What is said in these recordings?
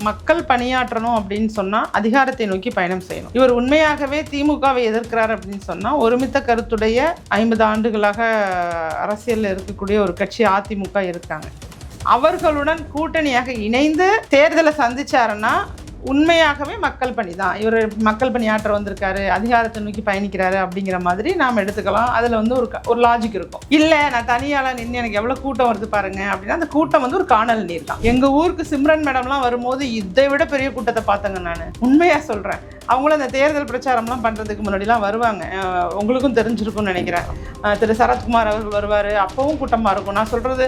மக்கள் பணியாற்றணும் அப்படின்னு சொன்னால் அதிகாரத்தை நோக்கி பயணம் செய்யணும். இவர் உண்மையாகவே திமுகவை எதிர்க்கிறார் அப்படின்னு சொன்னால் ஒருமித்த கருத்துடைய 50 ஆண்டுகளாக அரசியலில் இருக்கக்கூடிய ஒரு கட்சி அதிமுக இருக்காங்க. அவர்களுடன் கூட்டணியாக இணைந்து தேர்தலை சந்திச்சாருன்னா உண்மையாகவே மக்கள் பணி தான், இவர் மக்கள் பணியாற்ற வந்திருக்காரு, அதிகாரத்தை நோக்கி பயணிக்கிறாரு அப்படிங்கிற மாதிரி நாம் எடுத்துக்கலாம். அதில் வந்து ஒரு லாஜிக் இருக்கும். இல்லை நான் தனியால் நின்று எனக்கு எவ்வளோ கூட்டம் வருது பாருங்க அப்படின்னா அந்த கூட்டம் வந்து ஒரு காணல் நீர் தான். எங்கள் ஊருக்கு சிம்ரன் மேடம்லாம் வரும்போது இதை விட பெரிய கூட்டத்தை பார்த்தேங்க. நான் உண்மையாக சொல்கிறேன். அவங்களும் அந்த தேர்தல் பிரச்சாரம்லாம் பண்ணுறதுக்கு முன்னாடிலாம் வருவாங்க. உங்களுக்கும் தெரிஞ்சிருக்கும்னு நினைக்கிறேன். திரு சரத்குமார் அவர்கள் வருவார், அப்பவும் கூட்டமாக இருக்கும். நான் சொல்கிறது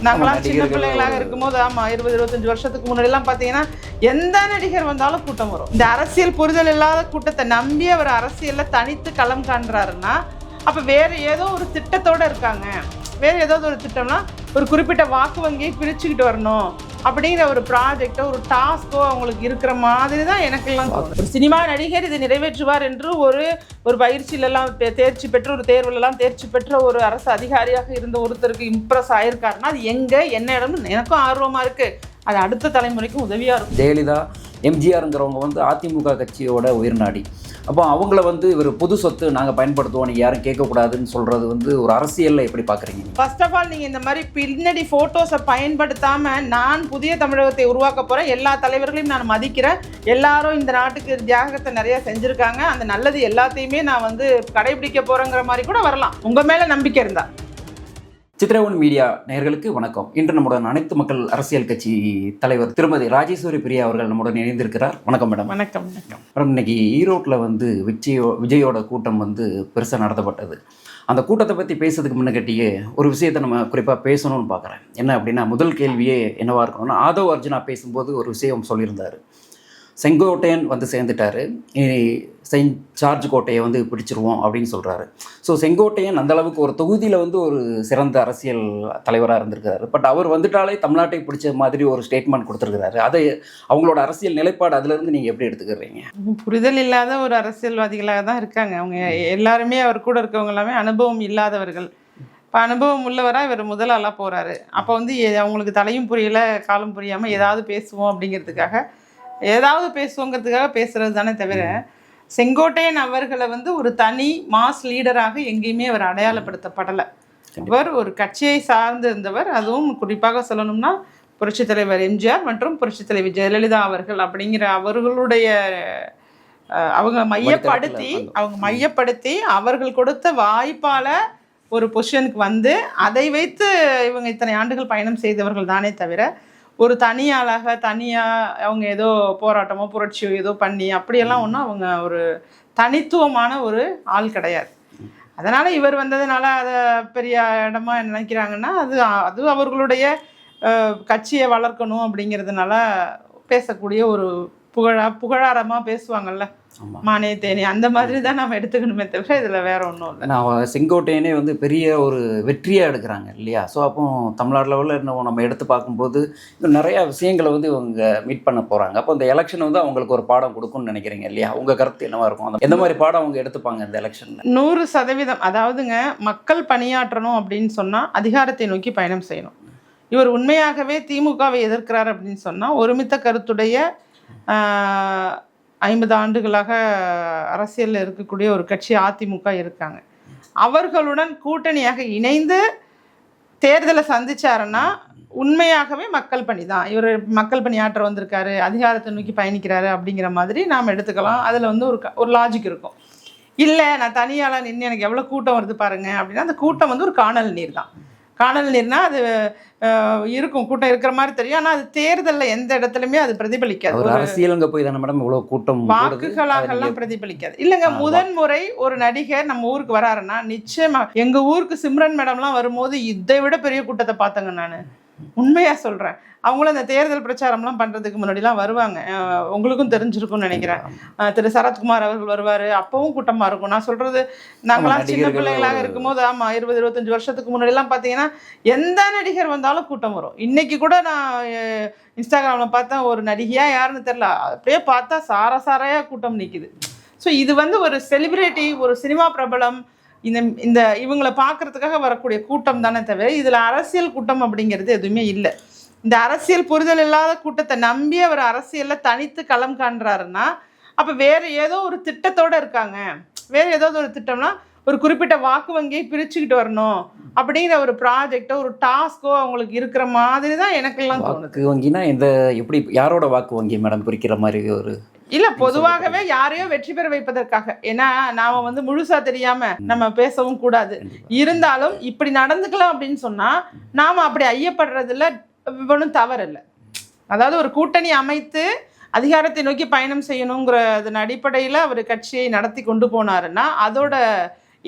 நாங்களாம் சின்ன பிள்ளைகளாக இருக்கும்போது, ஆமாம் 20-25 வருஷத்துக்கு முன்னாடிலாம் பார்த்தீங்கன்னா எந்த நடிகர் வந்தாலும் கூட்டம் வரும். இந்த அரசியல் புரிதல் இல்லாத கூட்டத்தை நம்பி அவர் அரசியலில் தனித்து களம் காண்றாருன்னா அப்போ வேறு ஏதோ ஒரு திட்டத்தோடு இருக்காங்க. வேறு ஏதாவது ஒரு திட்டம்னா ஒரு குறிப்பிட்ட வாக்கு வங்கியை பிரிச்சுக்கிட்டு வரணும் அப்படிங்கிற ஒரு ப்ராஜெக்டோ ஒரு டாஸ்கோ அவங்களுக்கு இருக்கிற மாதிரி தான் எனக்கெல்லாம் தோணும். ஒரு சினிமா நடிகர் இதை நிறைவேற்றுவார் என்று ஒரு பயிற்சியிலெல்லாம் தேர்ச்சி பெற்று ஒரு தேர்வுலலாம் தேர்ச்சி பெற்ற ஒரு அரசு அதிகாரியாக இருந்த ஒருத்தருக்கு இம்ப்ரெஸ் ஆயிருக்காருன்னா அது எங்கே என்ன இடம்னு எனக்கும் ஆர்வமாக இருக்குது. அது அடுத்த தலைமுறைக்கும் உதவியாக இருக்கும். ஜெயலலிதா எம்ஜிஆருங்கிறவங்க வந்து அதிமுக கட்சியோட உயிர்நாடி. அப்போ அவங்கள வந்து இவர் பொது சொத்து நாங்கள் பயன்படுத்துவோம், நீங்கள் யாரும் கேட்கக்கூடாதுன்னு சொல்கிறது வந்து ஒரு அரசியலில் எப்படி பார்க்குறீங்க? ஃபர்ஸ்ட் ஆஃப் ஆல் நீங்கள் இந்த மாதிரி பின்னாடி ஃபோட்டோஸை பயன்படுத்தாமல் நான் புதிய தமிழகத்தை உருவாக்க போகிறேன், எல்லா தலைவர்களையும் நான் மதிக்கிறேன், எல்லாரும் இந்த நாட்டுக்கு தியாகத்தை நிறையா செஞ்சுருக்காங்க, அந்த நல்லது எல்லாத்தையுமே நான் வந்து கடைபிடிக்க போகிறேங்கிற மாதிரி கூட வரலாம், உங்கள் மேலே நம்பிக்கை இருந்தால். சித்திரவன் மீடியா நேயர்களுக்கு வணக்கம். இன்று நம்முடன் அனைத்து மக்கள் அரசியல் கட்சி தலைவர் திருமதி ராஜேஸ்வரி பிரியா அவர்கள் நம்முடன் இணைந்திருக்கிறார். வணக்கம் மேடம். வணக்கம். வணக்கம் மேடம், இன்னைக்கு ஈரோட்டில் வந்து விஜயோட கூட்டம் வந்து பெருசாக நடத்தப்பட்டது. அந்த கூட்டத்தை பற்றி பேசுறதுக்கு முன்னகட்டியே ஒரு விஷயத்தை நம்ம குறிப்பாக பேசணும்னு பார்க்குறேன். என்ன அப்படின்னா, முதல் கேள்வியே என்னவாக இருக்கணும்னா, ஆதவ் அர்ஜுனா பேசும்போது ஒரு விஷயம் சொல்லியிருந்தார். செங்கோட்டையன் வந்து சேர்ந்துட்டாரு, செயின்ட் ஜார்ஜ் கோட்டையை வந்து பிடிச்சிருவோம் அப்படின்னு சொல்கிறாரு. ஸோ செங்கோட்டையன் அந்தளவுக்கு ஒரு தொகுதியில் வந்து ஒரு சிறந்த அரசியல் தலைவராக இருந்திருக்கிறாரு. பட் அவர் வந்துட்டாலே தமிழ்நாட்டை பிடிச்ச மாதிரி ஒரு ஸ்டேட்மெண்ட் கொடுத்துருக்கிறாரு. அதை அவங்களோட அரசியல் நிலைப்பாடு அதிலிருந்து நீங்கள் எப்படி எடுத்துக்கிறீங்க? புரிதல் இல்லாத ஒரு அரசியல்வாதிகளாக தான் இருக்காங்க அவங்க எல்லாருமே. அவர் கூட இருக்கவங்க எல்லாமே அனுபவம் இல்லாதவர்கள். இப்போ அனுபவம் உள்ளவராக இவர் முதல் ஆளாக போகிறாரு. அப்போ வந்து அவங்களுக்கு தலையும் புரியல காலம் புரியாமல் ஏதாவது பேசுவோம் அப்படிங்கிறதுக்காக ஏதாவது பேசுவோங்கிறதுக்காக பேசுகிறது தானே தவிர, செங்கோட்டையன் அவர்களை வந்து ஒரு தனி மாஸ் லீடராக எங்கேயுமே அவர் அடையாளப்படுத்தப்படலை. அவர் ஒரு கட்சியை சார்ந்து இருந்தவர். அதுவும் குறிப்பாக சொல்லணும்னா புரட்சித் தலைவர் எம்ஜிஆர் மற்றும் புரட்சித் தலைவி ஜெயலலிதா அவர்கள் அப்படிங்கிற அவர்களுடைய அவங்க மையப்படுத்தி அவர்கள் கொடுத்த வாய்ப்பால் ஒரு பொசிஷனுக்கு வந்து அதை வைத்து இவங்க இத்தனை ஆண்டுகள் பயணம் செய்தவர்கள் தானே தவிர, ஒரு தனியாளாக அவங்க ஏதோ போராட்டமோ புரட்சியோ ஏதோ பண்ணி அப்படியெல்லாம் ஒன்றும் அவங்க ஒரு தனித்துவமான ஒரு ஆள் கிடையாது. அதனால் இவர் வந்ததுனால அதை பெரிய இடமா நினைக்கிறாங்கன்னா அது அவர்களுடைய கட்சியை வளர்க்கணும் அப்படிங்கிறதுனால பேசக்கூடிய ஒரு புகழாரமாக பேசுவாங்கல்ல, மானே தேனே, அந்த மாதிரி தான் நம்ம எடுத்துக்கணுமே தவிர இதில் வேற ஒன்றும் இல்லை. நான் செங்கோட்டையனே வந்து பெரிய ஒரு வெற்றியாக எடுக்கிறாங்க இல்லையா? ஸோ அப்போ தமிழ்நாடு லெவலில் இன்னும் நம்ம எடுத்து பார்க்கும்போது இன்னும் நிறையா விஷயங்களை வந்து இவங்க மீட் பண்ண போகிறாங்க. அப்போ இந்த எலெக்ஷன் வந்து அவங்களுக்கு ஒரு பாடம் கொடுக்கும்னு நினைக்கிறீங்க இல்லையா? உங்கள் கருத்து என்னவா இருக்கும்? அந்த எந்த மாதிரி பாடம் அவங்க எடுத்துப்பாங்க இந்த எலெக்ஷனில்? 100%. அதாவதுங்க, மக்கள் பணியாற்றணும் அப்படின்னு சொன்னால் அதிகாரத்தை நோக்கி பயணம் செய்யணும். இவர் உண்மையாகவே திமுகவை எதிர்க்கிறார் அப்படின்னு சொன்னால் ஒருமித்த கருத்துடைய 50 ஆண்டுகளாக அரசியலில் இருக்கக்கூடிய ஒரு கட்சி அதிமுக இருக்காங்க. அவர்களுடன் கூட்டணியாக இணைந்து தேர்தலை சந்திச்சாருன்னா உண்மையாகவே மக்கள் பணி தான், இவர் மக்கள் பணியாற்ற வந்திருக்காரு, அதிகாரத்தை நோக்கி பயணிக்கிறாரு அப்படிங்கிற மாதிரி நாம் எடுத்துக்கலாம். அதில் வந்து ஒரு லாஜிக் இருக்கும். இல்லை நான் தனியால் நின்று எனக்கு எவ்வளோ கூட்டம் வருது பாருங்க அப்படின்னா அந்த கூட்டம் வந்து ஒரு காணல் நீர் தான். காணல் நீர்னா அது இருக்கும், கூட்டம் இருக்கிற மாதிரி தெரியும், ஆனால் அது தேர்தலில் எந்த இடத்துலையுமே அது பிரதிபலிக்காது. ஒரு அரசியலுங்க போய் தானே மேடம் இவ்வளோ கூட்டம் வாக்குகளாகலாம் பிரதிபலிக்காது. இல்லைங்க, முதன்முறை ஒரு நடிகர் நம்ம ஊருக்கு வராருன்னா நிச்சயமா எங்கள் ஊருக்கு சிம்ரன் மேடம்லாம் வரும்போது இதை விட பெரிய கூட்டத்தை பார்த்தேங்க. நான் உண்மையாக சொல்கிறேன். அவங்களும் அந்த தேர்தல் பிரச்சாரம்லாம் பண்ணுறதுக்கு முன்னாடிலாம் வருவாங்க. உங்களுக்கும் தெரிஞ்சிருக்கும்னு நினைக்கிறேன். திரு சரத்குமார் அவர்கள் வருவார், அப்பவும் கூட்டமாக இருக்கும். நான் சொல்கிறது நாங்களாம் சின்ன பிள்ளைகளாக இருக்கும்போது, ஆமாம் 20-25 வருஷத்துக்கு முன்னாடிலாம் பார்த்தீங்கன்னா எந்த நடிகர் வந்தாலும் கூட்டம் வரும். இன்றைக்கி கூட நான் இன்ஸ்டாகிராமில் பார்த்தேன், ஒரு நடிகையாக யாருன்னு தெரில, அப்படியே பார்த்தா சாரையாக கூட்டம் நிற்கிது. ஸோ இது வந்து ஒரு செலிபிரிட்டி, ஒரு சினிமா பிரபலம், இந்த இவங்களை பார்க்குறதுக்காக வரக்கூடிய கூட்டம் தானே தவிர இதில் அரசியல் கூட்டம் அப்படிங்கிறது எதுவுமே இல்லை. இந்த அரசியல் புரிதல் இல்லாத கூட்டத்தை நம்பி அவர் அரசியல்ல தனித்து களம் காண்றாருன்னா அப்ப வேற ஏதோ ஒரு திட்டத்தோட இருக்காங்க. வேற ஏதாவது ஒரு திட்டம்னா ஒரு குறிப்பிட்ட வாக்கு வங்கியை பிரிச்சுக்கிட்டு வரணும் அப்படிங்கிற ஒரு ப்ராஜெக்டோ ஒரு டாஸ்கோ அவங்களுக்கு இருக்கிற மாதிரி தான் எனக்கெல்லாம் தோணுது. வாக்கு வங்கினா இந்த எப்படி யாரோட வாக்கு வங்கி மேடம் பிரிக்கிற மாதிரி ஒரு இல்ல, பொதுவாகவே யாரையோ வெற்றி பெற வைப்பதற்காக. ஏன்னா நாம வந்து முழுசா தெரியாம நம்ம பேசவும் கூடாது. இருந்தாலும் இப்படி நடந்துக்கலாம் அப்படின்னு சொன்னா நாம அப்படி ஐயப்படுறதுல ஒன்றும் தவறு இல்லை. அதாவது ஒரு கூட்டணி அமைத்து அதிகாரத்தை நோக்கி பயணம் செய்யணுங்கிறதன் அடிப்படையில் அவர் கட்சியை நடத்தி கொண்டு போனாருன்னா அதோட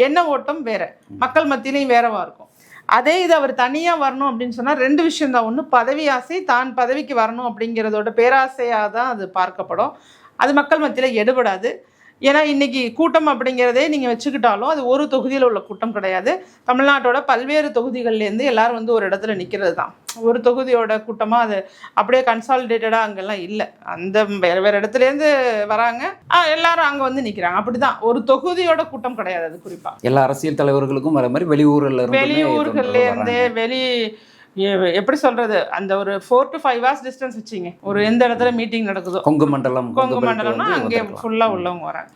எண்ண ஓட்டம் வேற, மக்கள் மத்தியிலையும் வேறவா இருக்கும். அதே இது அவர் தனியாக வரணும் அப்படின்னு சொன்னால் 2 விஷயம் தான். ஒன்று பதவி ஆசை, தான் பதவிக்கு வரணும் அப்படிங்கிறதோட பேராசையாக தான் அது பார்க்கப்படும். அது மக்கள் மத்தியில் எடுபடாது. ஏன்னா இன்றைக்கி கூட்டம் அப்படிங்கிறதே நீங்கள் வச்சுக்கிட்டாலும் அது ஒரு தொகுதியில் உள்ள கூட்டம் கிடையாது. தமிழ்நாட்டோட பல்வேறு தொகுதிகள்லேருந்து எல்லோரும் வந்து ஒரு இடத்துல நிற்கிறது தான். ஒரு தொகுதியோட கூட்டமாக அது அப்படியே கன்சாலிடேட்டடாக அங்கெல்லாம் இல்லை. அந்த வேறு வேறு இடத்துலேருந்து வராங்க, எல்லாரும் அங்கே வந்து நிற்கிறாங்க. அப்படி தான், ஒரு தொகுதியோட கூட்டம் கிடையாது. அது குறிப்பாக எல்லா அரசியல் தலைவர்களுக்கும் வர மாதிரி வெளியூர்கள்லேருந்து எப்படி சொல்றது, அந்த ஒரு 4 to 5 hours டிஸ்டன்ஸ் வச்சிங்க, ஒரு எந்த இடத்துல மீட்டிங் நடக்குதோ கொங்கு மண்டலம்னா அங்கே ஃபுல்லாக உள்ளவங்க வராங்க.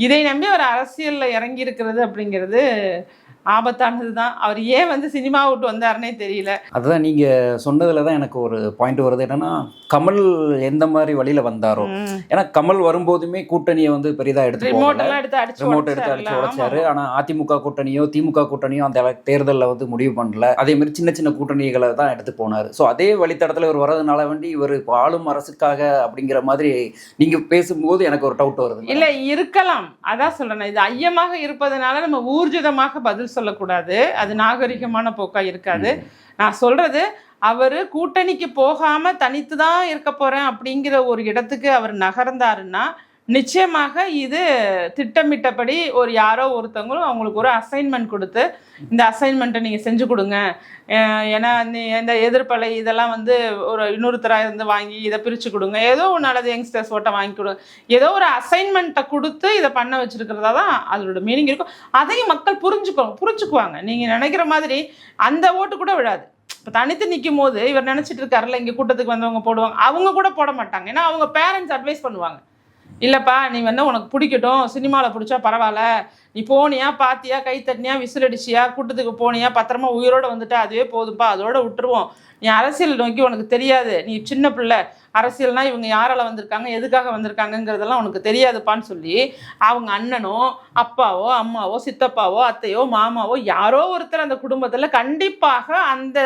இதை நம்பி அவர் அரசியலில் இறங்கி இருக்கிறது அப்படிங்கிறது ஆபத்தானது தான். அவர் ஏன் வந்து சினிமா விட்டு வந்தாருன்னே தெரியல. அதுதான் நீங்கள் சொன்னதில் தான் எனக்கு ஒரு பாயிண்ட் வருது. என்னன்னா கமல் எந்த மாதிரி வழியில் வந்தாரோ, ஏன்னா கமல் வரும்போதுமே கூட்டணியை வந்து பெரிதாக ரிமோட் எடுத்து அடிச்சு உடைச்சாரு. ஆனால் அதிமுக கூட்டணியோ திமுக கூட்டணியோ அந்த தேர்தலில் வந்து முடிவு பண்ணல. அதே மாதிரி சின்ன சின்ன கூட்டணிகளை தான் எடுத்து போனார். ஸோ அதே வழித்தடத்தில் இவர் வர்றதுனால வேண்டி இவர் இப்போ ஆளும் அரசுக்காக அப்படிங்கிற மாதிரி நீங்கள் பேசும்போது எனக்கு ஒரு டவுட் வருது. இல்லை, இருக்கலாம். அதான் சொல்கிறேன், இது ஐயமாக இருப்பதனால நம்ம ஊர்ஜிதமாக பதில் சொல்லக்கூடாது. அது நாகரிகமான போக்கா இருக்காது. நான் சொல்றது, அவர் கூட்டணிக்கு போகாம தனித்து தான் இருக்க போறேன் அப்படிங்கிற ஒரு இடத்துக்கு அவர் நகர்ந்தாருன்னா நிச்சயமாக இது திட்டமிட்டபடி ஒரு யாரோ ஒருத்தவங்களும் அவங்களுக்கு ஒரு அசைன்மெண்ட் கொடுத்து இந்த அசைன்மெண்ட்டை நீங்கள் செஞ்சு கொடுங்க, ஏன்னா இந்த எதிர்ப்பலை இதெல்லாம் வந்து ஒரு இன்னொருத்தராக இருந்து வாங்கி இதை பிரித்து கொடுங்க, ஏதோ ஒன்று அல்லது யங்ஸ்டர்ஸ் ஓட்டை வாங்கி கொடுங்க, ஏதோ ஒரு அசைன்மெண்ட்டை கொடுத்து இதை பண்ண வச்சுருக்கிறதா தான் அதோட மீனிங் இருக்கும். அதையும் மக்கள் புரிஞ்சுக்குவாங்க. நீங்கள் நினைக்கிற மாதிரி அந்த ஓட்டு கூட விடாது. இப்போ தனித்து நிற்கும் போது இவர் நினச்சிட்டு இருக்காருல்ல, இங்கே கூட்டத்துக்கு வந்தவங்க போடுவாங்க, அவங்க கூட போட மாட்டாங்க. ஏன்னா அவங்க பேரண்ட்ஸ் அட்வைஸ் பண்ணுவாங்க, இல்லைப்பா நீ வந்து உனக்கு பிடிக்கட்டும், சினிமாவில் பிடிச்சா பரவாயில்ல, நீ போனியா பார்த்தியா கை தட்டினியா விசில் அடிச்சியா கூட்டத்துக்கு போனியா பத்திரமா உயிரோடு வந்துட்டா அதுவே போதும்ப்பா, அதோட விட்டுருவோம், நீ அரசியல் நோக்கி உனக்கு தெரியாது, நீ சின்ன பிள்ளை, அரசியல்னால் இவங்க யாரால் வந்திருக்காங்க எதுக்காக வந்திருக்காங்கங்கிறதெல்லாம் உனக்கு தெரியாதுப்பான்னு சொல்லி அவங்க அண்ணனோ அப்பாவோ அம்மாவோ சித்தப்பாவோ அத்தையோ மாமாவோ யாரோ ஒருத்தர் அந்த குடும்பத்தில் கண்டிப்பாக அந்த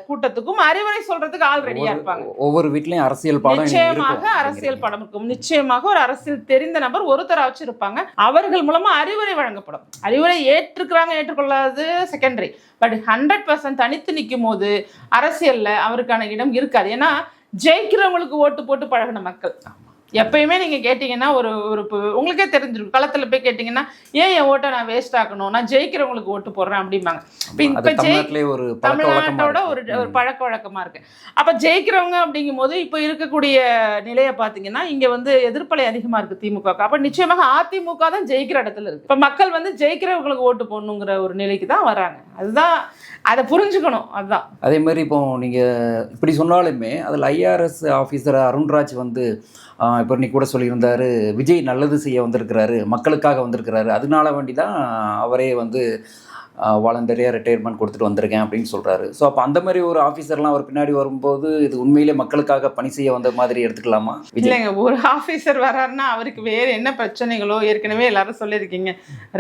கூட்டத்துக்கும் அறிவுரை சொல்றதுக்கு ஆள் ரெடியாக இருப்பாங்க. ஒவ்வொரு வீட்லையும் அரசியல் பாடம், நிச்சயமாக அரசியல் படம் இருக்கும். நிச்சயமாக ஒரு அரசியல் தெரிந்த நபர் ஒருத்தர் வச்சிருப்பாங்க. அவர்கள் மூலமா அறிவுரை வழங்கப்படும். அறிவுரை ஏற்றுக்கொள்ளாது செகண்டரி. பட் 100% தனித்து நிற்கும் போது அரசியல்ல அவருக்கான இடம் இருக்காது. ஏன்னா ஜெயிக்கிறவங்களுக்கு ஓட்டு போட்டு பழகின மக்கள். எப்பயுமே நீங்கள் கேட்டிங்கன்னா ஒரு உங்களுக்கே தெரிஞ்சிருக்கும், களத்தில் போய் கேட்டிங்கன்னா ஏன் என் ஓட்டை நான் வேஸ்ட் ஆக்கணும், நான் ஜெயிக்கிறவங்களுக்கு ஓட்டு போடுறேன் அப்படிம்பாங்க. இப்போ தமிழ்நாட்டோட ஒரு பழக்க வழக்கமாக இருக்குது. அப்போ ஜெயிக்கிறவங்க அப்படிங்கும் போது இப்போ இருக்கக்கூடிய நிலையை பார்த்தீங்கன்னா இங்கே வந்து எதிர்ப்பலை அதிகமாக இருக்குது திமுக. அப்போ நிச்சயமாக அதிமுக தான் ஜெயிக்கிற இடத்துல இருக்குது. இப்போ மக்கள் வந்து ஜெயிக்கிறவங்களுக்கு ஓட்டு போடணுங்கிற ஒரு நிலைக்கு தான் வராங்க. அதுதான், அதை புரிஞ்சுக்கணும். அதுதான். அதே மாதிரி இப்போ நீங்கள் இப்படி சொன்னாலுமே அதில் ஐஆர்எஸ் ஆஃபீஸர் அருண்ராஜ் வந்து இப்போ நீ கூட சொல்லியிருந்தார், விஜய் நல்லது செய்ய வந்திருக்கிறாரு, மக்களுக்காக வந்திருக்கிறாரு, அதனால வேண்டி தான் அவரே வந்து வாலண்டரியாக ரிட்டையர்மெண்ட் கொடுத்துட்டு வந்திருக்கேன் அப்படின்னு சொல்கிறாரு. ஸோ அப்போ அந்த மாதிரி ஒரு ஆஃபீஸர்லாம் அவர் பின்னாடி வரும்போது இது உண்மையிலே மக்களுக்காக பணி செய்ய வந்த மாதிரி எடுத்துக்கலாமா? இல்லைங்க, ஒரு ஆஃபீஸர் வர்றாருன்னா அவருக்கு வேறு என்ன பிரச்சனைகளோ ஏற்கனவே எல்லாரும் சொல்லியிருக்கீங்க,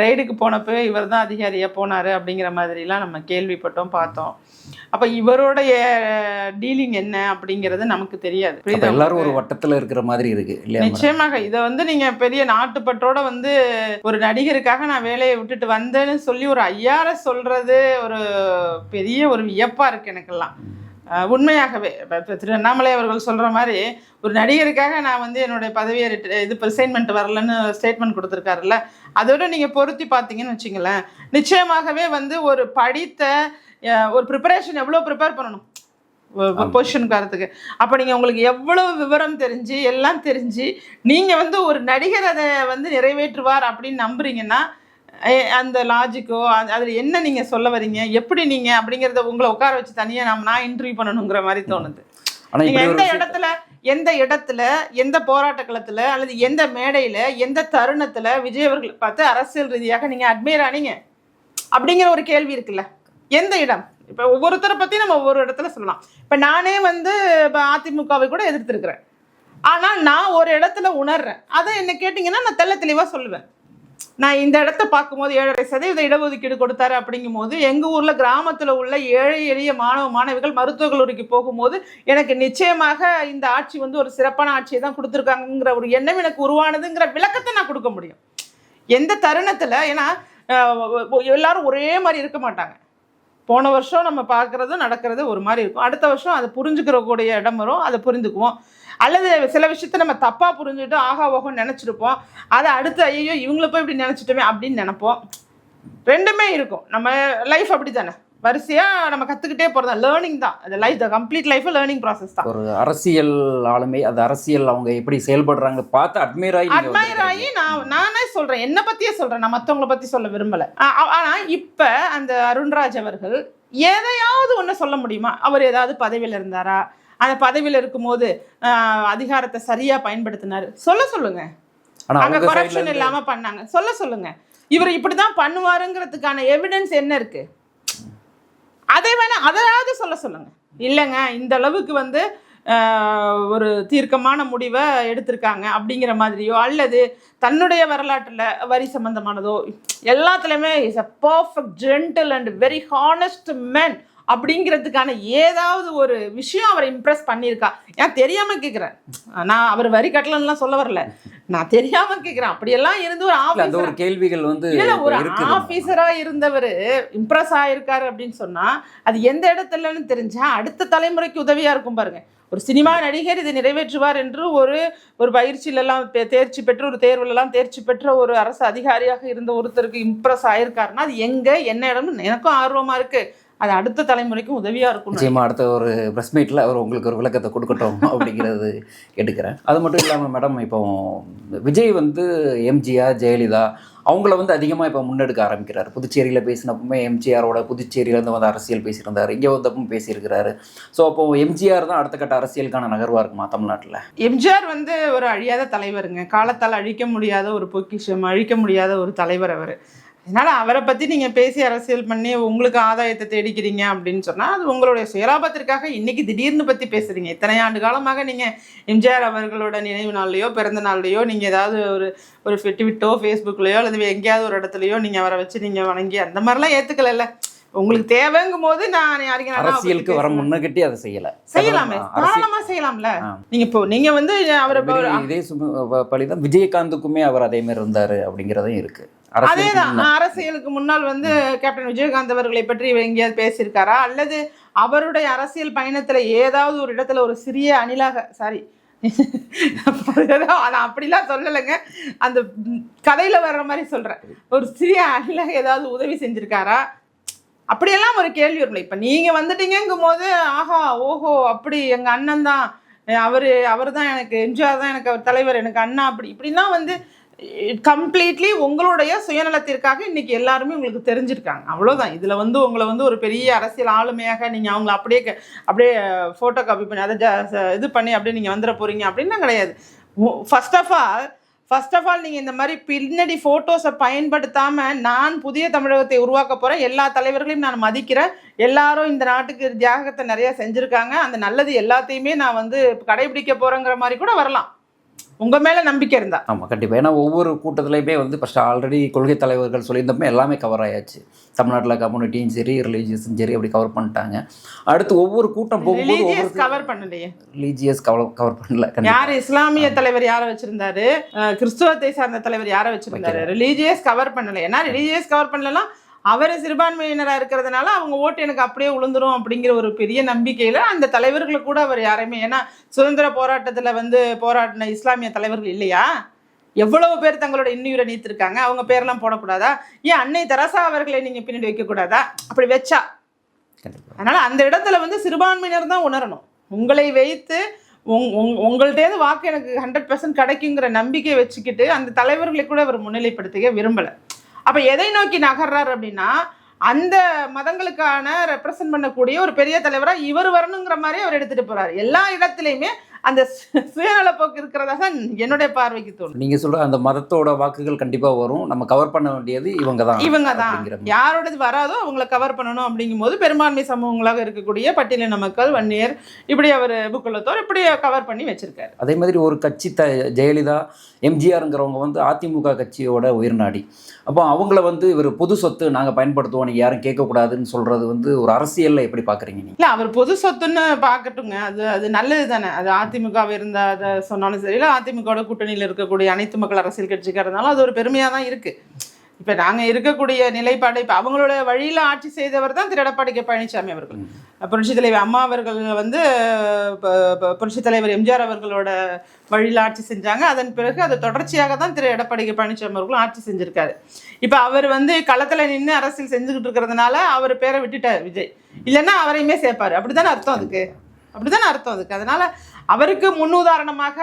ரைடுக்கு போனப்போ இவர் தான் அதிகாரியாக போனார் அப்படிங்கிற மாதிரிலாம் நம்ம கேள்விப்பட்டோம் பார்த்தோம். அப்போ இவருடைய டீலிங் என்ன அப்படிங்கிறது நமக்கு தெரியாது. எல்லாரும் ஒரு வட்டத்தில் இருக்கிற மாதிரி இருக்கு இல்லையா? நிச்சயமாக இதை வந்து நீங்கள் பெரிய நாட்டுப்பற்றோட வந்து ஒரு நடிகருக்காக நான் வேலையை விட்டுட்டு வந்தேன்னு சொல்லி ஒரு ஐஆர்எஸ் சொல்கிறது ஒரு பெரிய ஒரு வியப்பாக இருக்குது எனக்கெல்லாம். உண்மையாகவே திரு அண்ணாமலை அவர்கள் சொல்கிற மாதிரி ஒரு நடிகருக்காக நான் வந்து என்னுடைய பதவியை ரிசைன்மெண்ட் வரலன்னு ஸ்டேட்மெண்ட் கொடுத்துருக்காருல்ல, அதோட நீங்கள் பொருத்தி பார்த்தீங்கன்னு வச்சிங்களேன், நிச்சயமாகவே வந்து ஒரு படித்த ஒரு ப்ரிப்பரேஷன் எவ்வளோ ப்ரிப்பேர் பண்ணணும் பொசிஷனுக்கு வரத்துக்கு. அப்போ நீங்கள் உங்களுக்கு எவ்வளோ விவரம் தெரிஞ்சு எல்லாம் தெரிஞ்சு நீங்கள் வந்து ஒரு நடிகர் அதை வந்து நிறைவேற்றுவார் அப்படின்னு நம்புறீங்கன்னா அந்த லாஜிக்கோ அதில் என்ன நீங்கள் சொல்ல வரீங்க, எப்படி நீங்கள் அப்படிங்கிறத உங்களை உட்கார வச்சு தனியாக நான் இன்டர்வியூ பண்ணணுங்கிற மாதிரி தோணுது. நீங்க எந்த இடத்துல எந்த போராட்ட களத்துல அல்லது எந்த மேடையில எந்த தருணத்துல விஜய் அவர்கள் பார்த்து அரசியல் ரீதியாக நீங்க அட்மையர் ஆனீங்க அப்படிங்கிற ஒரு கேள்வி இருக்குல்ல. எந்த இடம்? இப்ப ஒவ்வொருத்தரை பத்தி நம்ம ஒவ்வொரு இடத்துல சொல்லலாம். இப்ப நானே வந்து அதிமுகவை கூட எதிர்த்திருக்கிறேன். ஆனா நான் ஒரு இடத்துல உணர்றேன். அதை என்ன கேட்டீங்கன்னா நான் தெள்ள தெளிவா சொல்லுவேன். நான் இந்த இடத்த பார்க்கும்போது 7.5% இடஒதுக்கீடு கொடுத்தாரு அப்படிங்கும் போது எங்கள் ஊரில் கிராமத்தில் உள்ள ஏழை எளிய மாணவிகள் மருத்துவக் கல்லூரிக்கு போகும்போது எனக்கு நிச்சயமாக இந்த ஆட்சி வந்து ஒரு சிறப்பான ஆட்சியை தான் கொடுத்துருக்காங்கிற ஒரு எண்ணம் எனக்கு உருவானதுங்கிற விளக்கத்தை நான் கொடுக்க முடியும். எந்த தருணத்தில், ஏன்னா எல்லாரும் ஒரே மாதிரி இருக்க மாட்டாங்க. போன வருஷம் நம்ம பார்க்குறது நடக்கிறது ஒரு மாதிரி இருக்கும், அடுத்த வருஷம் அதை புரிஞ்சுக்கிறக்கூடிய இடம் வரும், அதை புரிந்துக்குவோம். அல்லது சில விஷயத்த நம்ம தப்பாக புரிஞ்சுட்டு ஆகா ஓகோன்னு நினச்சிருப்போம், அதை அடுத்து ஐயோ இவங்களை போய் இப்படி நினச்சிட்டோமே அப்படின்னு நினைப்போம். ரெண்டுமே இருக்கும். நம்ம லைஃப் அப்படி தானே, வரிசையாக நம்ம கற்றுக்கிட்டே போகிறது தான், லேர்னிங் தான். அது life the complete life learning process தான். ஒரு அரசியல் ஆளுமை, அது அரசியல் அவங்க எப்படி செயல்படுறாங்க பார்த்து அட்மையர் ஆகி நானே சொல்கிறேன், என்னை பற்றியே சொல்கிறேன், நான் மற்றவங்களை பற்றி சொல்ல விரும்பலை. ஆனால் இப்போ அந்த அருண்ராஜ் அவர்கள் எதையாவது ஒன்று சொல்ல முடியுமா? அவர் ஏதாவது பதவியில் இருந்தாரா? அந்த பதவியில் இருக்கும்போது அதிகாரத்தை சரியா பயன்படுத்தினாரு சொல்லுங்க. அங்க கரப்ஷன் இல்லாம பண்ணாங்க சொல்லுங்க. இவர் இப்படிதான் பண்ணுவாருங்கிறதுக்கான எவிடன்ஸ் என்ன இருக்கு? அதை வேணா அதையாவது சொல்லுங்க. இல்லைங்க இந்த அளவுக்கு வந்து ஒரு தீர்க்கமான முடிவை எடுத்திருக்காங்க அப்படிங்கிற மாதிரியோ, அல்லது தன்னுடைய வரலாற்றில் வரி சம்பந்தமானதோ எல்லாத்துலேயுமே is a perfect gentle and very honest man அப்படிங்கிறதுக்கான ஏதாவது ஒரு விஷயம் அவரை இம்ப்ரெஸ் பண்ணியிருக்கா? ஏன் தெரியாமல் கேட்குறேன், நான் அவர் வரி கட்டலன்னுலாம் சொல்ல வரல, நான் தெரியாமல் கேட்குறேன். அப்படியெல்லாம் இருந்து ஒரு கேள்விகள் வந்து ஒரு ஆஃபீஸராக இருந்தவர் இம்ப்ரெஸ் ஆகிருக்காரு அப்படின்னு சொன்னால் அது எந்த இடத்துலன்னு தெரிஞ்சா அடுத்த தலைமுறைக்கு உதவியாக இருக்கும் பாருங்க. ஒரு சினிமா நடிகர் இதை நிறைவேற்றுவார் என்று ஒரு பயிற்சியிலெல்லாம் தேர்ச்சி பெற்று ஒரு தேர்வுலலாம் தேர்ச்சி பெற்ற ஒரு அரசு அதிகாரியாக இருந்த ஒருத்தருக்கு இம்ப்ரெஸ் ஆயிருக்காருன்னா அது எங்கே என்ன இடம்னு எனக்கும் ஆர்வமாக இருக்குது. அது அடுத்த தலைமுறைக்கும் உதவியாக இருக்கும். நிச்சயமாக அடுத்த ஒரு ப்ரெஸ் மீட்டில் அவர் உங்களுக்கு ஒரு விளக்கத்தை கொடுக்கட்டும் அப்படிங்கிறது கேட்டுக்கிறேன். அது மட்டும் இல்லாமல் மேடம், இப்போ விஜய் வந்து எம்ஜிஆர் ஜெயலலிதா அவங்கள வந்து அதிகமாக இப்போ முன்னெடுக்க ஆரம்பிக்கிறார். புதுச்சேரியில் பேசினப்பவுமே எம்ஜிஆரோட புதுச்சேரியிலேருந்து வந்து அரசியல் பேசியிருந்தார், இங்கே வந்தப்பவும் பேசியிருக்கிறாரு. ஸோ அப்போது எம்ஜிஆர் தான் அடுத்த கட்ட அரசியலுக்கான நகர்வாக இருக்குமா தமிழ்நாட்டில்? எம்ஜிஆர் வந்து ஒரு அழியாத தலைவருங்க, காலத்தால் அழிக்க முடியாத ஒரு பொக்கிஷம், அழிக்க முடியாத ஒரு தலைவர் அவர். அதனால் அவரை பற்றி நீங்கள் பேசி அரசியல் பண்ணி உங்களுக்கு ஆதாயத்தை தேடிக்கிறீங்க அப்படின்னு சொன்னால் அது உங்களுடைய சுயலாபத்திற்காக இன்றைக்கி திடீர்னு பற்றி பேசுகிறீங்க. இத்தனை ஆண்டு காலமாக நீங்கள் எம்ஜிஆர் அவர்களோட நினைவு நாள்லையோ பிறந்த நாள்லையோ நீங்கள் ஏதாவது ஒரு ட்விட்டோ ஃபேஸ்புக்லையோ அல்லது எங்கேயாவது ஒரு இடத்துலையோ நீங்கள் அவரை வச்சு நீங்கள் வணங்கி அந்த மாதிரிலாம் ஏற்றுக்கல. உங்களுக்கு தேவைங்கும் போது நான் அரசியலுக்கு வர முன்னகட்டி அதை செய்யலாமே, தாராளமாக செய்யலாம்ல. நீங்க வந்து அவரை இதே பழிதான் விஜயகாந்துக்குமே அவர் அதே மாதிரி இருந்தாரு அப்படிங்கிறதும் இருக்கு. அதேதான், அரசியலுக்கு முன்னால் வந்து கேப்டன் விஜயகாந்த் அவர்களை பற்றி எங்கேயாவது பேசியிருக்காரா? அல்லது அவருடைய அரசியல் பயணத்துல ஏதாவது ஒரு இடத்துல ஒரு சிறிய அணிலாக நான் அப்படிலாம் சொல்லலைங்க, அந்த கதையில வர்ற மாதிரி சொல்றேன், ஒரு சிறிய அணிலாக ஏதாவது உதவி செஞ்சிருக்காரா? அப்படியெல்லாம் ஒரு கேள்வி வரும்ல. இப்போ நீங்கள் வந்துட்டீங்கும் போது ஆஹா ஓஹோ அப்படி எங்கள் அண்ணன் தான் அவர் தான் எனக்கு, எம்ஜிஆர் தான் எனக்கு அவர் தலைவர், எனக்கு அண்ணா, அப்படி இப்படிலாம் வந்து கம்ப்ளீட்லி உங்களுடைய சுயநலத்திற்காக இன்னைக்கு எல்லாருமே உங்களுக்கு தெரிஞ்சிருக்காங்க, அவ்வளோதான். இதில் வந்து உங்களை வந்து ஒரு பெரிய அரசியல் ஆளுமையாக நீங்கள் அவங்கள அப்படியே ஃபோட்டோ காப்பி பண்ணி அதை இது பண்ணி அப்படியே நீங்கள் வந்துட போகிறீங்க அப்படின்னா கிடையாது. ஃபர்ஸ்ட் ஆஃப் ஆல் நீங்கள் இந்த மாதிரி பின்னாடி ஃபோட்டோஸை பயன்படுத்தாமல் நான் புதிய தமிழகத்தை உருவாக்க போகிறேன், எல்லா தலைவர்களையும் நான் மதிக்கிறேன், எல்லாரும் இந்த நாட்டுக்கு தியாகத்தை நிறையா செஞ்சுருக்காங்க, அந்த நல்லது எல்லாத்தையுமே நான் வந்து கடைபிடிக்க போகிறேங்கிற மாதிரி கூட வரலாம் உங்கள் மேலே நம்பிக்கை இருந்தால். ஆமாம், கண்டிப்பாக. ஏன்னா ஒவ்வொரு கூட்டத்துலையுமே வந்து ஃபஸ்ட்டு ஆல்ரெடி கொள்கை தலைவர்கள் சொல்லியிருந்தப்போ எல்லாமே கவர் ஆயாச்சு. தமிழ்நாட்டில் கம்யூனிட்டியும் சரி ரிலீஜியஸும் சரி அப்படி கவர் பண்ணிட்டாங்க. அடுத்து ஒவ்வொரு கூட்டம் போகும்போது கவர் பண்ணலையே, ரிலீஜியஸ் கவர் பண்ணல. யார் இஸ்லாமிய தலைவர் யாரை வச்சிருந்தாரு, கிறிஸ்துவத்தை சார்ந்த தலைவர் யாரை வச்சிருந்தாரு, ரிலீஜியஸ் கவர் பண்ணலை. ஏன்னா ரிலீஜியஸ் கவர் பண்ணலாம், அவர் சிறுபான்மையினராக இருக்கிறதுனால அவங்க ஓட்டு எனக்கு அப்படியே விழுந்துரும் அப்படிங்கிற ஒரு பெரிய நம்பிக்கையில் அந்த தலைவர்களை கூட அவர் யாரையுமே, ஏன்னா சுதந்திர போராட்டத்தில் வந்து போராடின இஸ்லாமிய தலைவர்கள் இல்லையா, எவ்வளவு பேர் தங்களோட இன்னுயிரை நீத்திருக்காங்க, அவங்க பேரெல்லாம் போடக்கூடாதா? ஏன் அன்னை தெரசா அவர்களை நீங்கள் பின்னாடி வைக்கக்கூடாதா? அப்படி வச்சா. அதனால் அந்த இடத்துல வந்து சிறுபான்மையினர் தான் உணரணும். உங்களை வைத்து உங்கள்கிட்டேருந்து வாக்கு எனக்கு 100% கிடைக்குங்கிற நம்பிக்கையை வச்சுக்கிட்டு அந்த தலைவர்களை கூட அவர் முன்னிலைப்படுத்திக்க விரும்பலை. அப்போ எதை நோக்கி நகர்றாரு அப்படின்னா, அந்த மதங்களுக்கான ரெப்ரசன்ட் பண்ணக்கூடிய ஒரு பெரிய தலைவரா இவர் வரணுங்கிற மாதிரி அவர் எடுத்துட்டு போறாரு. எல்லா இடத்துலையுமே அந்த சுயநலப்போக்கு இருக்கிறதா தான் என்னுடைய பார்வைக்கு தோணும். நீங்க சொல்ற அந்த மதத்தோட வாக்குகள் கண்டிப்பா வரும், நம்ம கவர் பண்ண வேண்டியது இவங்க தான். யாரோடது வராதோ அவங்கள கவர் பண்ணணும் அப்படிங்கும்போது பெரும்பான்மை சமூகங்களாக இருக்கக்கூடிய பட்டியலின மக்கள், வன்னியர், இப்படி அவர் புக்குலத்தோர் இப்படி கவர் பண்ணி வச்சிருக்காரு. அதே மாதிரி ஒரு கட்சி ஜெயலலிதா, எம்ஜிஆருங்கிறவங்க வந்து அதிமுக கட்சியோட உயிர்நாடி. அப்போ அவங்கள வந்து இவர் பொது சொத்து நாங்கள் பயன்படுத்துவோம், நீங்கள் யாரும் கேட்கக்கூடாதுன்னு சொல்கிறது வந்து ஒரு அரசியலில் எப்படி பார்க்குறீங்க நீங்கள்? இல்லை, அவர் பொது சொத்துன்னு பார்க்கட்டுங்க, அது நல்லது தானே. அது அதிமுகவை இருந்தால் அதை சொன்னாலும் சரி, இல்லை அதிமுகவோட கூட்டணியில் இருக்கக்கூடிய அனைத்து மக்கள் அரசியல் கட்சிக்காக இருந்தாலும் அது ஒரு பெருமையாக தான் இருக்குது. இப்போ நாங்கள் இருக்கக்கூடிய நிலைப்பாடு, இப்போ அவங்களோட வழியில் ஆட்சி செய்தவர் தான் திரு எடப்பாடி கே பழனிசாமி அவர்கள். புரட்சித் தலைவர் அம்மா அவர்கள் வந்து புரட்சித் தலைவர் எம்ஜிஆர் அவர்களோட வழியில் ஆட்சி செஞ்சாங்க. அதன் பிறகு அதை தொடர்ச்சியாக தான் திரு எடப்பாடி கே பழனிசாமி அவர்களும் ஆட்சி செஞ்சுருக்காரு. இப்போ அவர் வந்து களத்தில் நின்று அரசியல் செஞ்சுக்கிட்டு இருக்கிறதுனால அவர் பேரை விட்டுட்டார் விஜய், இல்லைன்னா அவரையுமே சேர்ப்பார். அப்படித்தானே அர்த்தம் அதுக்கு. அதனால அவருக்கு முன்னுதாரணமாக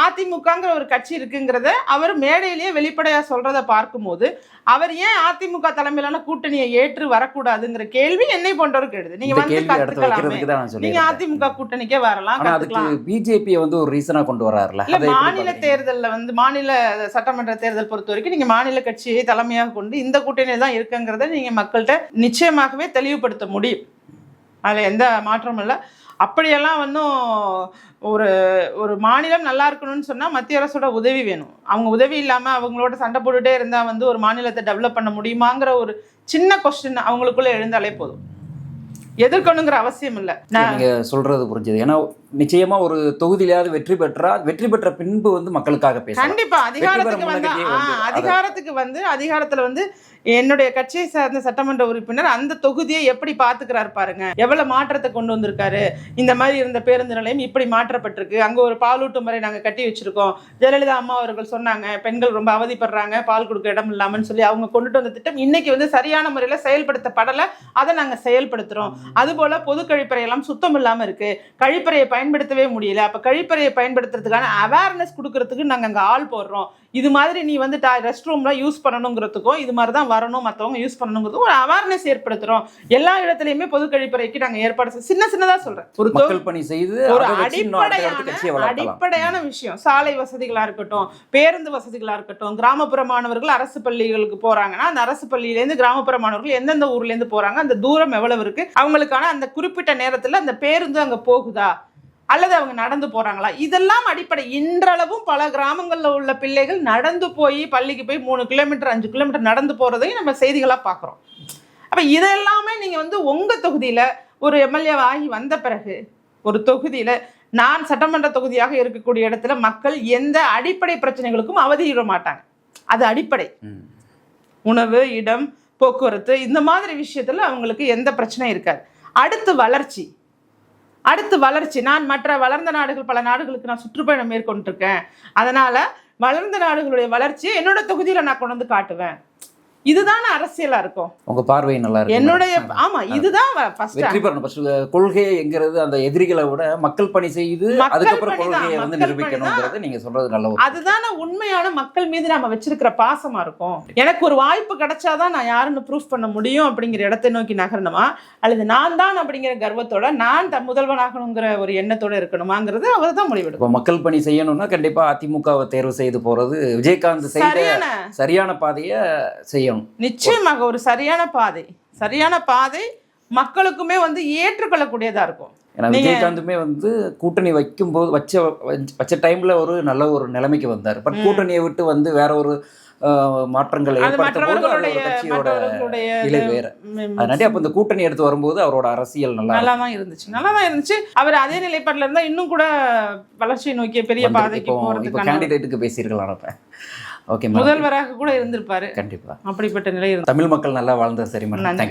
அதிமுகங்கிற ஒரு கட்சி இருக்குங்கிறத அவர் மேடையிலேயே வெளிப்படையா சொல்றதை பார்க்கும்போது அவர் ஏன் அதிமுக தலைமையிலான கூட்டணியை ஏற்று வரக்கூடாதுங்கிற கேள்வி என்னை போன்றவருக்கு எழுது. நீங்க வந்து கத்துக்கலாமே, நீங்க அதிமுக கூட்டணிக்கே வரலாம், கத்துக்கலாம். பிஜேபி வந்து ஒரு ரீசனா கொண்டு வராருல. இல்ல, மாநில தேர்தல்ல வந்து மாநில சட்டமன்ற தேர்தல் பொறுத்த வரைக்கும் நீங்க மாநில கட்சியை தலைமையாக கொண்டு இந்த கூட்டணியில தான் இருக்குங்கிறத நீங்க மக்கள்கிட்ட நிச்சயமாகவே தெளிவுபடுத்த முடியும். அதுல எந்த மாற்றமும் இல்லை. அப்படியெல்லாம் வந்தும் ஒரு மாநிலம் நல்லா இருக்கணும்னு சொன்னால் மத்திய அரசோட உதவி வேணும். அவங்க உதவி இல்லாமல் அவங்களோட சண்டை போட்டுகிட்டே இருந்தால் வந்து ஒரு மாநிலத்தை டெவலப் பண்ண முடியுமாங்கிற ஒரு சின்ன கொஸ்டின் அவங்களுக்குள்ளே எழுந்தாலே போதும். எதிர்க்கணுங்கிற அவசியம் இல்லை. நீங்க சொல்றது புரிஞ்சது. ஏன்னா நிச்சயமா ஒரு தொகுதியிலாவது வெற்றி பெற்ற பின்பு வந்து மக்களுக்காக பேச கண்டிப்பா அதிகாரத்துக்கு வந்து அதிகாரத்துல வந்து என்னுடைய கட்சியை சார்ந்த சட்டமன்ற உறுப்பினர் அந்த தொகுதியை எப்படி பாத்துக்கிறாரு பாருங்க, எவ்வளவு மாற்றத்தை கொண்டு வந்திருக்காரு. இந்த மாதிரி இருந்த பேருந்து நிலையம் இப்படி மாற்றப்பட்டிருக்கு, அங்க ஒரு பாலூட்டு முறை நாங்க கட்டி வச்சிருக்கோம். ஜெயலலிதா அம்மா அவர்கள் சொன்னாங்க பெண்கள் ரொம்ப அவதிப்படுறாங்க பால் கொடுக்க இடம் இல்லாமன்னு சொல்லி அவங்க கொண்டுட்டு வந்த திட்டம் இன்னைக்கு வந்து சரியான முறையில செயல்படுத்தப்படலை, அதை நாங்க செயல்படுத்துறோம். அதுபோல பொது கழிப்பறை எல்லாம் சுத்தம் இல்லாம இருக்கு, கழிப்பறையை பயன்படுத்தவே முடியல. அப்ப கழிப்பறையை பயன்படுத்துறதுக்கான அவேர்னஸ் கொடுக்கறதுக்கு நாங்க அங்க ஆள் போடுறோம். இது மாதிரி நீ வந்து ரெஸ்ட் ரூம்ல யூஸ் பண்ணணுங்கிறதுக்கும் இது மாதிரி தான் வரணும், மற்றவங்க யூஸ் பண்ணணுங்கிறதுக்கும் ஒரு அவேர்னஸ் ஏற்படுத்துறோம். எல்லா இடத்துலையுமே பொது கழிப்பறைக்கு நாங்க ஏற்பாடு சின்னதா சொல்றேன். ஒரு மக்கள் பணி செய்து ஒரு அடிப்படையான விஷயம், சாலை வசதிகளா இருக்கட்டும், பேருந்து வசதிகளா இருக்கட்டும். கிராமப்புற மாணவர்கள் அரசு பள்ளிகளுக்கு போறாங்கன்னா அந்த அரசு பள்ளியிலேருந்து கிராமப்புற மாணவர்கள் எந்தெந்த ஊர்ல இருந்து போறாங்க, அந்த தூரம் எவ்வளவு இருக்கு, அவங்களுக்கான அந்த குறிப்பிட்ட நேரத்துல அந்த பேருந்து அங்க போகுதா அல்லது அவங்க நடந்து போறாங்களா, இதெல்லாம் அடிப்படை. இன்றளவும் பல கிராமங்கள்ல உள்ள பிள்ளைகள் நடந்து போய் பள்ளிக்கு போய் 3 கிலோமீட்டர் 5 கிலோமீட்டர் நடந்து போறதையும் நம்ம செய்திகளா பாக்குறோம். அப்ப இதெல்லாமே நீங்க வந்து உங்க தொகுதியில ஒரு எம்எல்ஏ ஆகி வந்த பிறகு ஒரு தொகுதியில நான் சட்டமன்ற தொகுதியாக இருக்கக்கூடிய இடத்துல மக்கள் எந்த அடிப்படை பிரச்சனைகளுக்கும் அவதியிட மாட்டாங்க. அது அடிப்படை. உணவு, இடம், போக்குவரத்து, இந்த மாதிரி விஷயத்துல அவங்களுக்கு எந்த பிரச்சனையும் இருக்காது. அடுத்து வளர்ச்சி. நான் மற்ற வளர்ந்த நாடுகள் பல நாடுகளுக்கு நான் சுற்றுப்பயணம் மேற்கொண்டிருக்கேன். அதனால வளர்ந்த நாடுகளுடைய வளர்ச்சியை என்னோட தொகுதியில நான் கொண்டு வந்து காட்டுவேன். இதுதான் அரசியலா இருக்கும். உங்க பார்வை நல்லா இருக்கு. என்னுடைய ஆமா, இதுதான் வெற்றி பெறணும். கொள்கை என்கிறது அந்த எதிரிகளை விட மக்கள் பணி செய்து அதுக்கப்புறம் கொள்கையை வந்து நிரூபிக்கணும்ங்கிறது நீங்க சொல்றது நல்ல. அதுதான உண்மையான மக்கள் மீது நாம வச்சிருக்கிற பாசமா இருக்கும். எனக்கு ஒரு வாய்ப்பு கிடைச்சாதான் நான் யாருன்னு ப்ரூஃப் பண்ண முடியும் அப்படிங்கிற இடத்தை நோக்கி நகரணுமா, அல்லது நான் தான் அப்படிங்கிற கர்வத்தோட நான் முதல்வனாகணுங்கிற ஒரு எண்ணத்தோட இருக்கணுமாங்கிறது அவர் தான் முடிவெடுக்கும். மக்கள் பணி செய்யணும்னா கண்டிப்பா அதிமுகவை தேர்வு செய்து போறது விஜயகாந்த் செய்த சரியான பாதையை செய்யணும். நிச்சயமாக ஒரு சரியான பாதை மக்களுக்குமே வந்து ஏற்றுக்கொள்ளக்கூடியதா இருக்கும். விஜயகாந்துமே வந்து கூட்டணி வைக்கும்போது வச்ச டைம்ல ஒரு நல்ல ஒரு நிலைமைக்கு வந்தார். பட் கூட்டணியை விட்டு வந்து வேற ஒரு மாற்றங்கள் கட்சியோட நிலை வேற. அதனால அப்ப இந்த கூட்டணி எடுத்து வரும்போது அவரோட அரசியல் நல்லா தான் இருந்துச்சு. அவர் அதே நிலைப்பாட்டில் இருந்தா இன்னும் கூட வளர்ச்சியை நோக்கிய பெரிய பாதைக்கு போறதுக்கு கேண்டிடேட்டுக்கு பேசியிருக்கலாம். ஓகே, முதல்வராக கூட இருந்திருப்பாரு. கண்டிப்பா அப்படிப்பட்ட நிலை. தமிழ் மக்கள் நல்லா வாழ்ந்தது. சரி மேடம், தேங்க்யூ.